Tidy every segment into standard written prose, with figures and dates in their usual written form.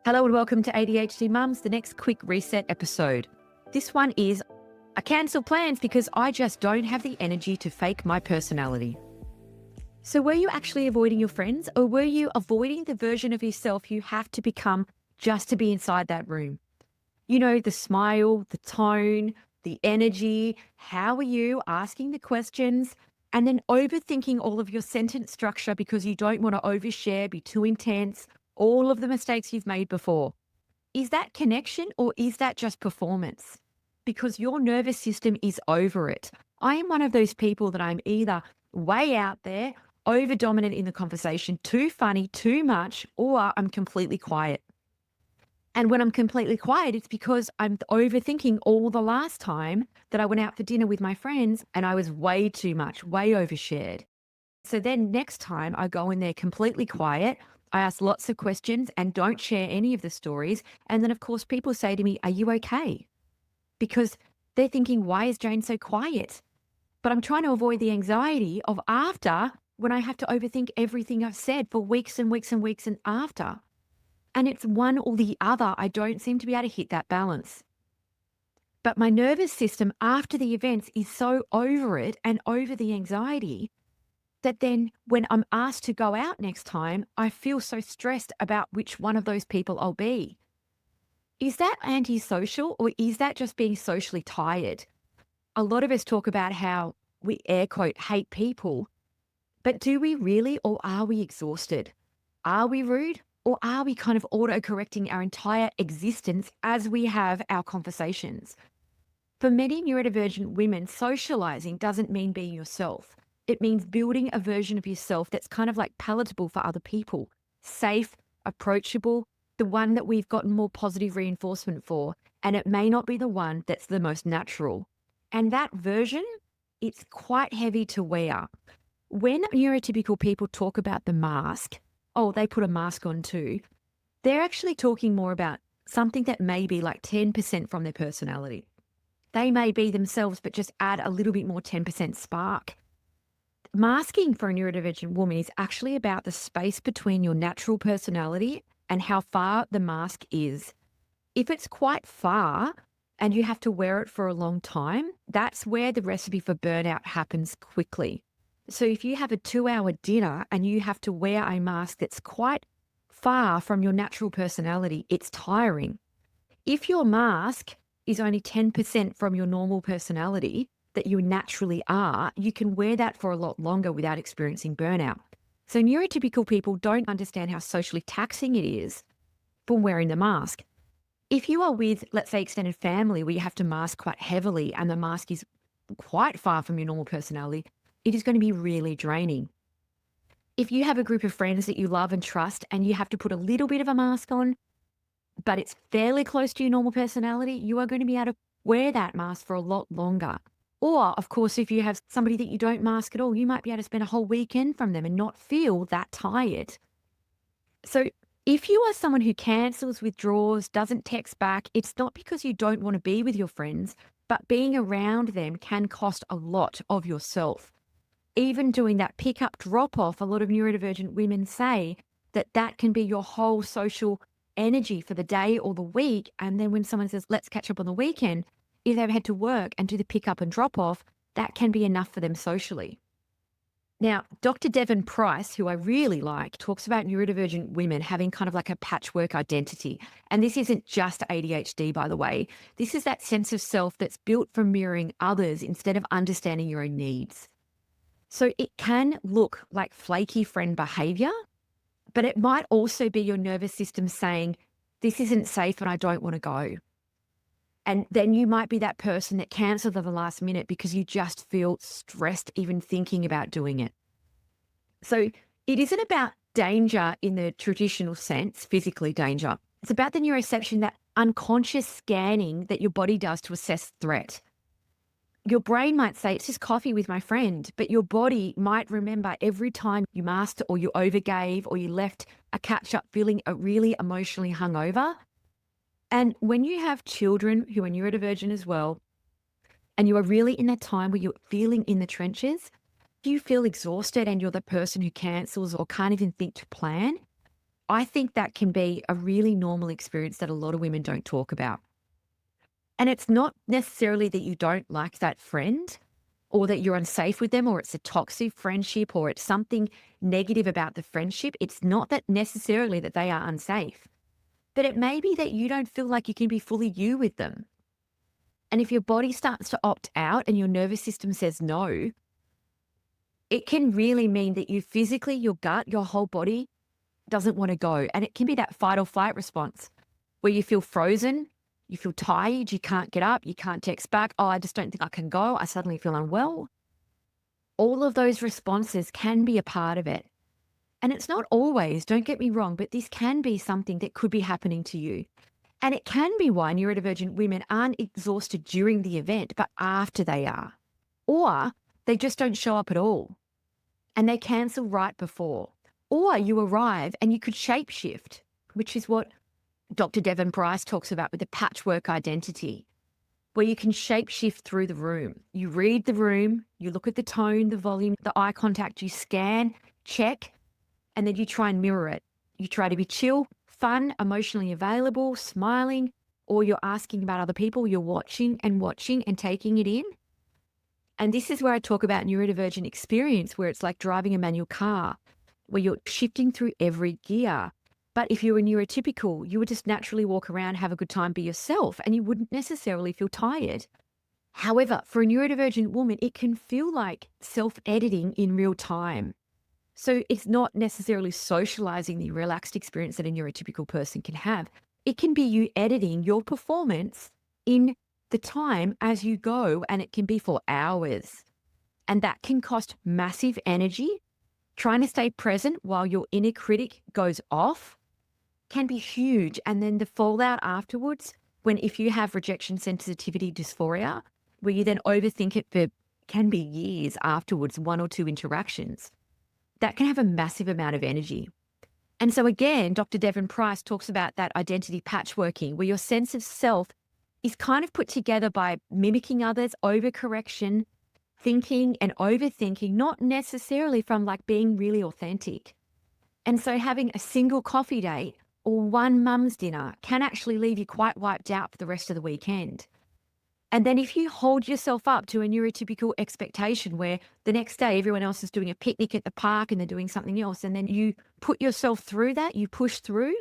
Hello and welcome to ADHD Mums, the next quick reset episode. This one is I cancel plans because I just don't have the energy to fake my personality. So were you actually avoiding your friends, or were you avoiding the version of yourself you have to become just to be inside that room? You know, the smile, the tone, the energy, how are you asking the questions, and then overthinking all of your sentence structure because you don't want to overshare, be too intense, all of the mistakes you've made before. Is that connection or is that just performance? Because your nervous system is over it. I am one of those people that I'm either way out there, over dominant in the conversation, too funny, too much, or I'm completely quiet. And when I'm completely quiet, it's because I'm overthinking all the last time that I went out for dinner with my friends and I was way too much, way overshared. So then next time I go in there completely quiet, I ask lots of questions and don't share any of the stories. And then, of course, people say to me, "Are you okay?" Because they're thinking, "Why is Jane so quiet?" But I'm trying to avoid the anxiety of after, when I have to overthink everything I've said for weeks and weeks and weeks and after. And it's one or the other. I don't seem to be able to hit that balance. But my nervous system after the events is so over it and over the anxiety that then when I'm asked to go out next time, I feel so stressed about which one of those people I'll be. Is that antisocial, or is that just being socially tired? A lot of us talk about how we air quote hate people, but do we really, or are we exhausted? Are we rude, or are we kind of auto correcting our entire existence as we have our conversations? For many neurodivergent women, socializing doesn't mean being yourself. It means building a version of yourself that's kind of like palatable for other people, safe, approachable, the one that we've gotten more positive reinforcement for. And it may not be the one that's the most natural. And that version, it's quite heavy to wear. When neurotypical people talk about the mask, oh, they put a mask on too, they're actually talking more about something that may be like 10% from their personality. They may be themselves, but just add a little bit more 10% spark. Masking for a neurodivergent woman is actually about the space between your natural personality and how far the mask is. If it's quite far and you have to wear it for a long time, that's where the recipe for burnout happens quickly. So if you have a 2-hour dinner and you have to wear a mask that's quite far from your natural personality, it's tiring. If your mask is only 10% from your normal personality that you naturally are, you can wear that for a lot longer without experiencing burnout. So neurotypical people don't understand how socially taxing it is from wearing the mask. If you are with, let's say, extended family where you have to mask quite heavily and the mask is quite far from your normal personality, it is going to be really draining. If you have a group of friends that you love and trust and you have to put a little bit of a mask on, but it's fairly close to your normal personality, you are going to be able to wear that mask for a lot longer. Or, of course, if you have somebody that you don't mask at all, you might be able to spend a whole weekend from them and not feel that tired. So, if you are someone who cancels, withdraws, doesn't text back, it's not because you don't want to be with your friends, but being around them can cost a lot of yourself. Even doing that pick up drop off, a lot of neurodivergent women say that that can be your whole social energy for the day or the week. And then when someone says, let's catch up on the weekend, if they've had to work and do the pick up and drop off, that can be enough for them socially. Now, Dr. Devon Price, who I really like, talks about neurodivergent women having kind of like a patchwork identity. And this isn't just ADHD, by the way. This is that sense of self that's built from mirroring others instead of understanding your own needs. So it can look like flaky friend behavior, but it might also be your nervous system saying, this isn't safe and I don't want to go. And then you might be that person that cancels at the last minute because you just feel stressed even thinking about doing it. So it isn't about danger in the traditional sense, physically danger. It's about the neuroception, that unconscious scanning that your body does to assess threat. Your brain might say, it's just coffee with my friend, but your body might remember every time you masked or you overgave or you left a catch up feeling really emotionally hungover. And when you have children who are neurodivergent as well, and you are really in that time where you're feeling in the trenches, you feel exhausted and you're the person who cancels or can't even think to plan, I think that can be a really normal experience that a lot of women don't talk about. And it's not necessarily that you don't like that friend or that you're unsafe with them or it's a toxic friendship or it's something negative about the friendship. It's not that necessarily that they are unsafe, but it may be that you don't feel like you can be fully you with them. And if your body starts to opt out and your nervous system says no, it can really mean that you physically, your gut, your whole body doesn't want to go. And it can be that fight or flight response where you feel frozen, you feel tired, you can't get up, you can't text back. Oh, I just don't think I can go. I suddenly feel unwell. All of those responses can be a part of it. And it's not always, don't get me wrong, but this can be something that could be happening to you. And it can be why neurodivergent women aren't exhausted during the event, but after they are. Or they just don't show up at all and they cancel right before. Or you arrive and you could shapeshift, which is what Dr. Devon Price talks about with the patchwork identity, where you can shapeshift through the room. You read the room, you look at the tone, the volume, the eye contact, you scan, check, and then you try and mirror it. You try to be chill, fun, emotionally available, smiling, or you're asking about other people, you're watching and taking it in. And this is where I talk about neurodivergent experience, where it's like driving a manual car, where you're shifting through every gear. But if you were neurotypical, you would just naturally walk around, have a good time, be yourself, and you wouldn't necessarily feel tired. However, for a neurodivergent woman, it can feel like self-editing in real time. So it's not necessarily socializing the relaxed experience that a neurotypical person can have. It can be you editing your performance in the time as you go, and it can be for hours. And that can cost massive energy. Trying to stay present while your inner critic goes off can be huge. And then the fallout afterwards, when if you have rejection sensitivity dysphoria, where you then overthink it for can be years afterwards, one or two interactions, that can have a massive amount of energy. And so again, Dr. Devon Price talks about that identity patchworking, where your sense of self is kind of put together by mimicking others, overcorrection, thinking and overthinking, not necessarily from like being really authentic. And so having a single coffee date or one mum's dinner can actually leave you quite wiped out for the rest of the weekend. And then if you hold yourself up to a neurotypical expectation where the next day everyone else is doing a picnic at the park and they're doing something else, and then you put yourself through that, you push through,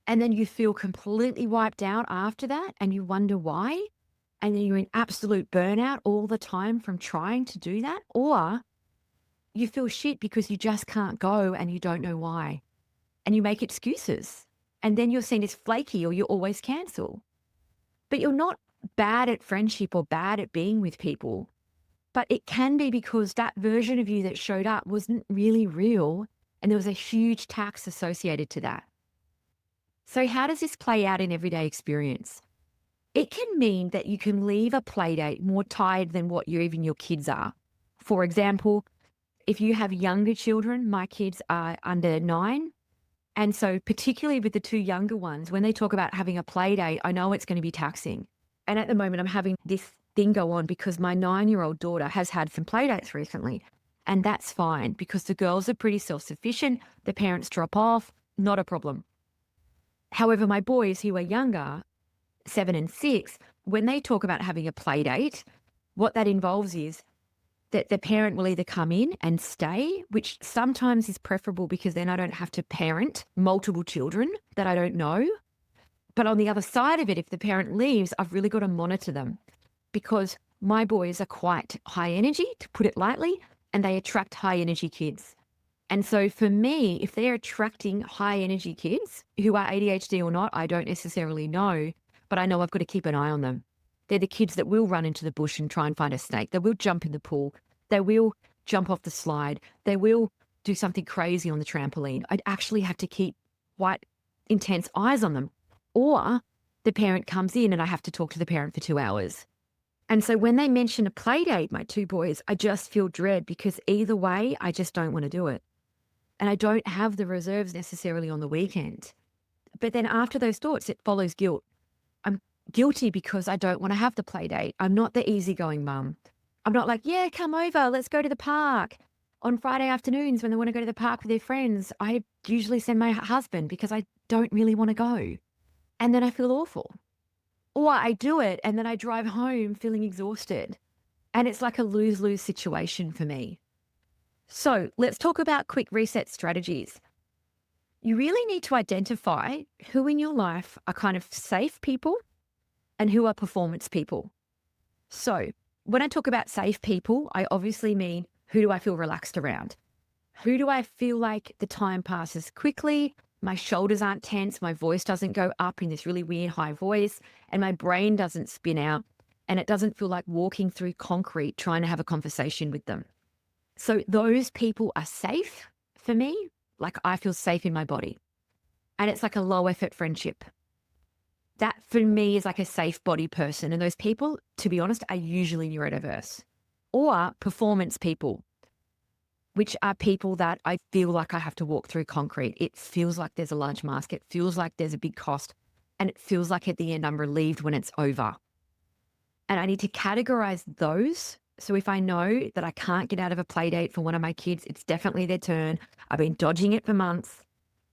and then you feel completely wiped out after that and you wonder why, and then you're in absolute burnout all the time from trying to do that, or you feel shit because you just can't go and you don't know why, and you make excuses, and then you're seen as flaky or you always cancel. But you're not bad at friendship or bad at being with people, but it can be because that version of you that showed up wasn't really real and there was a huge tax associated to that. So how does this play out in everyday experience? It can mean that you can leave a play date more tired than what even your kids are. For example, if you have younger children, my kids are under 9. And so particularly with the 2 younger ones, when they talk about having a play date, I know it's going to be taxing. And at the moment, I'm having this thing go on because my 9-year-old daughter has had some play dates recently. And that's fine because the girls are pretty self-sufficient. The parents drop off, not a problem. However, my boys who are younger, 7 and 6, when they talk about having a play date, what that involves is that the parent will either come in and stay, which sometimes is preferable because then I don't have to parent multiple children that I don't know. But on the other side of it, if the parent leaves, I've really got to monitor them because my boys are quite high energy, to put it lightly, and they attract high energy kids. And so for me, if they're attracting high energy kids who are ADHD or not, I don't necessarily know, but I know I've got to keep an eye on them. They're the kids that will run into the bush and try and find a snake. They will jump in the pool. They will jump off the slide. They will do something crazy on the trampoline. I'd actually have to keep quite intense eyes on them. Or the parent comes in and I have to talk to the parent for 2 hours. And so when they mention a play date, my 2 boys, I just feel dread because either way, I just don't want to do it. And I don't have the reserves necessarily on the weekend. But then after those thoughts, it follows guilt. I'm guilty because I don't want to have the play date. I'm not the easygoing mum. I'm not like, yeah, come over, let's go to the park. On Friday afternoons when they want to go to the park with their friends, I usually send my husband because I don't really want to go. And then I feel awful. Or I do it and then I drive home feeling exhausted. And it's like a lose-lose situation for me. So let's talk about quick reset strategies. You really need to identify who in your life are kind of safe people and who are performance people. So when I talk about safe people, I obviously mean, who do I feel relaxed around? Who do I feel like the time passes quickly? My shoulders aren't tense, my voice doesn't go up in this really weird high voice, and my brain doesn't spin out, and it doesn't feel like walking through concrete trying to have a conversation with them. So those people are safe for me. Like, I feel safe in my body. And it's like a low effort friendship. That for me is like a safe body person. And those people, to be honest, are usually neurodiverse or performance people, which are people that I feel like I have to walk through concrete. It feels like there's a large mask. It feels like there's a big cost. And it feels like at the end I'm relieved when it's over. And I need to categorize those. So if I know that I can't get out of a play date for one of my kids, it's definitely their turn. I've been dodging it for months.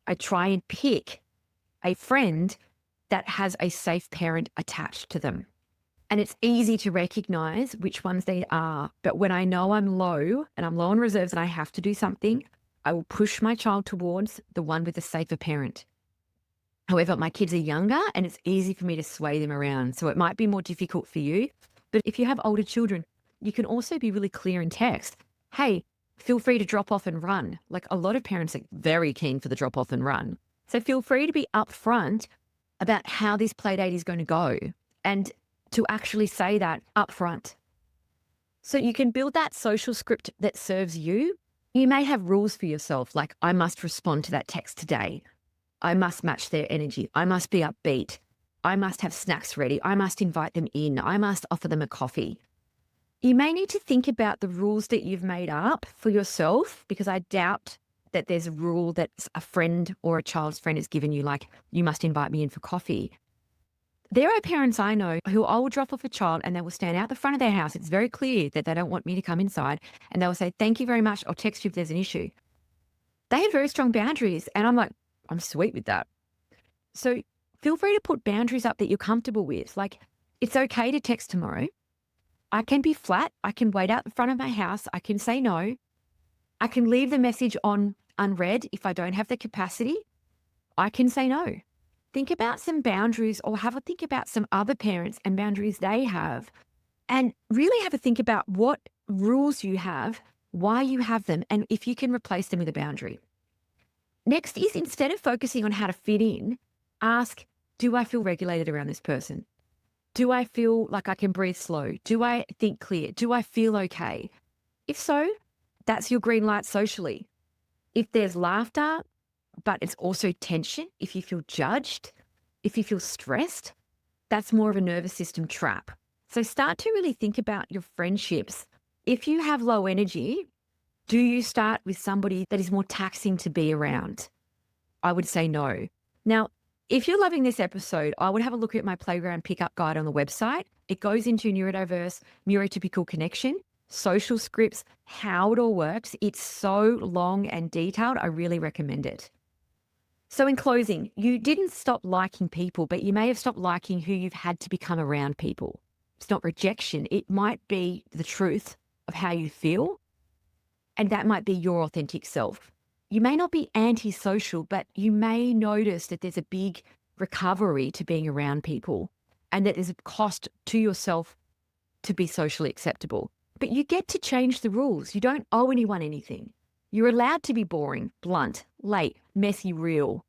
I try and pick a friend that has a safe parent attached to them. And it's easy to recognize which ones they are. But when I know I'm low and I'm low on reserves and I have to do something, I will push my child towards the one with a safer parent. However, my kids are younger and it's easy for me to sway them around. So it might be more difficult for you. But if you have older children, you can also be really clear in text. Hey, feel free to drop off and run. Like, a lot of parents are very keen for the drop off and run. So feel free to be upfront about how this play date is going to go and to actually say that upfront. So you can build that social script that serves you. You may have rules for yourself, like, I must respond to that text today. I must match their energy. I must be upbeat. I must have snacks ready. I must invite them in. I must offer them a coffee. You may need to think about the rules that you've made up for yourself, because I doubt that there's a rule that a friend or a child's friend has given you, like, you must invite me in for coffee. There are parents I know who I will drop off a child and they will stand out the front of their house. It's very clear that they don't want me to come inside. And they will say, thank you very much. I'll text you if there's an issue. They have very strong boundaries. And I'm like, I'm sweet with that. So feel free to put boundaries up that you're comfortable with. Like, it's okay to text tomorrow. I can be flat. I can wait out the front of my house. I can say no. I can leave the message on unread if I don't have the capacity. I can say no. Think about some boundaries, or have a think about some other parents and boundaries they have, and really have a think about what rules you have, why you have them, and if you can replace them with a boundary. Next is, instead of focusing on how to fit in, ask, do I feel regulated around this person? Do I feel like I can breathe slow? Do I think clear? Do I feel okay? If so, that's your green light socially. If there's laughter, but it's also tension, if you feel judged, if you feel stressed, that's more of a nervous system trap. So start to really think about your friendships. If you have low energy, do you start with somebody that is more taxing to be around? I would say no. Now, if you're loving this episode, I would have a look at my playground pickup guide on the website. It goes into neurodiverse, neurotypical connection, social scripts, how it all works. It's so long and detailed. I really recommend it. So in closing, you didn't stop liking people, but you may have stopped liking who you've had to become around people. It's not rejection. It might be the truth of how you feel, and that might be your authentic self. You may not be antisocial, but you may notice that there's a big recovery to being around people, and that there's a cost to yourself to be socially acceptable. But you get to change the rules. You don't owe anyone anything. You're allowed to be boring, blunt, late, messy, real.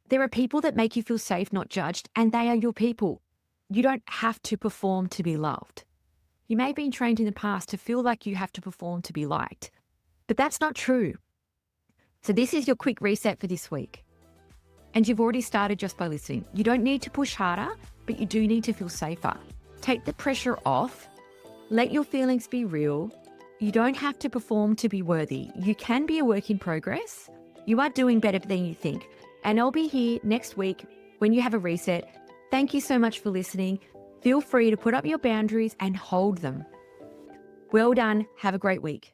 There are people that make you feel safe, not judged, and they are your people. You don't have to perform to be loved. You may have been trained in the past to feel like you have to perform to be liked, but that's not true. So this is your quick reset for this week. And you've already started just by listening. You don't need to push harder, but you do need to feel safer. Take the pressure off. Let your feelings be real. You don't have to perform to be worthy. You can be a work in progress. You are doing better than you think. And I'll be here next week when you have a reset. Thank you so much for listening. Feel free to put up your boundaries and hold them. Well done. Have a great week.